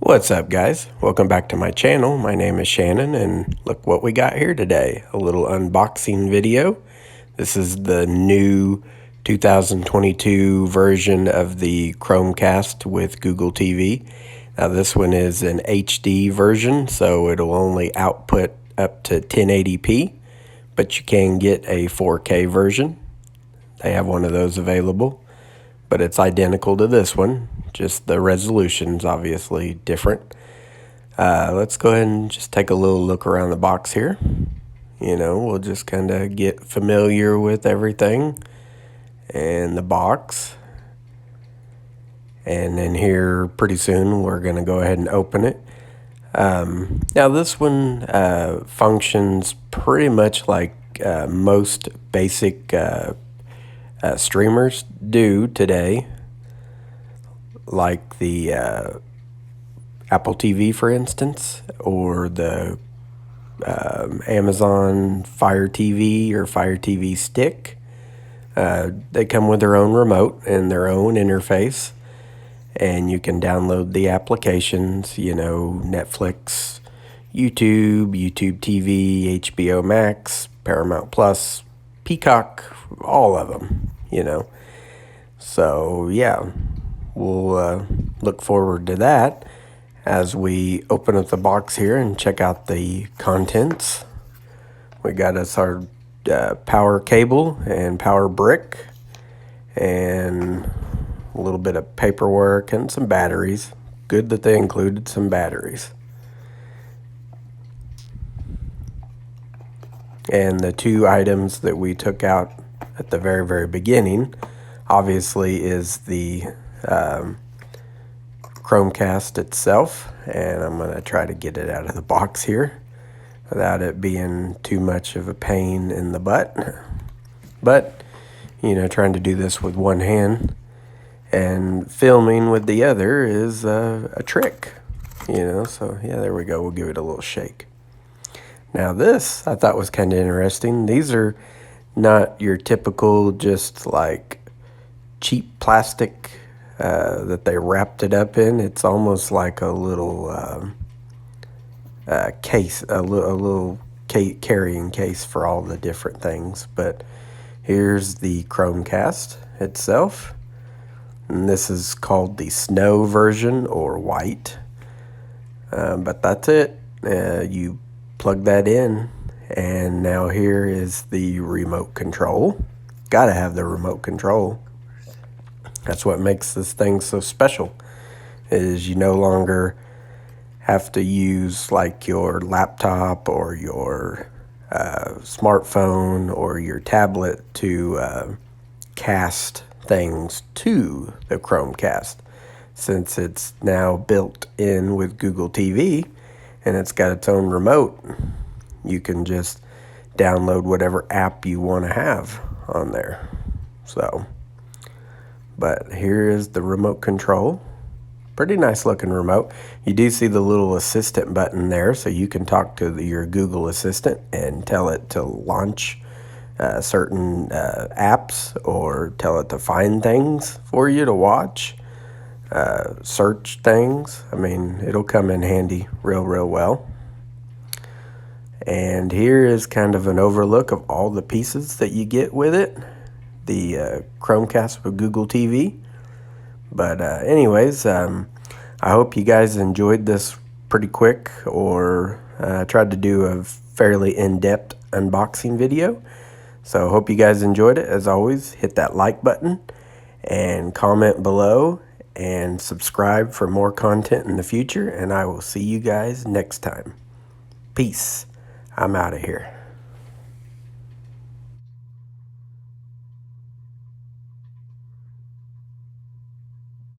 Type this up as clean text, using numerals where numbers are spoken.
What's up, guys? Welcome back to my channel. My name is Shannon, and look what we got here today. A little unboxing video. This is the new 2022 version of the Chromecast with Google TV. Now this one is an HD version, so it'll only output up to 1080p, but you can get a 4K version. They have one of those available, but it's identical to this one. Just the resolution's obviously different. Let's go ahead and just take a little look around the box here. We'll just kind of get familiar with everything and the box. And then here pretty soon we're going to go ahead and open it. Now this one functions pretty much like most basic streamers do today. Like the Apple TV, for instance, or the Amazon Fire TV or Fire TV Stick. They come with their own remote and their own interface, and you can download the applications, Netflix, YouTube TV, HBO Max, Paramount Plus, Peacock, all of them, So, yeah. We'll look forward to that as we open up the box here and check out the contents. We got us our power cable and power brick and a little bit of paperwork and some batteries. Good that they included some batteries. And the two items that we took out at the very, very beginning, obviously, is the Chromecast itself, and I'm going to try to get it out of the box here without it being too much of a pain in the butt. But, trying to do this with one hand and filming with the other is a trick, So, yeah, there we go. We'll give it a little shake. Now this I thought was kind of interesting. These are not your typical just like cheap plastic that they wrapped it up in. It's almost like a little case, a little carrying case for all the different things. But here's the Chromecast itself, and this is called the snow version or white. But that's it. You plug that in, and now here is the remote control. Gotta have the remote control. That's what makes this thing so special, is you no longer have to use like your laptop or your smartphone or your tablet to cast things to the Chromecast. Since it's now built in with Google TV and it's got its own remote, you can just download whatever app you want to have on there. But here is the remote control. Pretty nice looking remote. You do see the little assistant button there, so you can talk to your Google Assistant and tell it to launch certain apps, or tell it to find things for you to watch, search things. I mean, it'll come in handy real well. And here is kind of an overlook of all the pieces that you get with it. The Chromecast with Google TV. But anyways, I hope you guys enjoyed this pretty quick, or tried to do a fairly in-depth unboxing video. So I hope you guys enjoyed it. As always, hit that like button and comment below and subscribe for more content in the future, and I will see you guys next time. Peace. I'm out of here.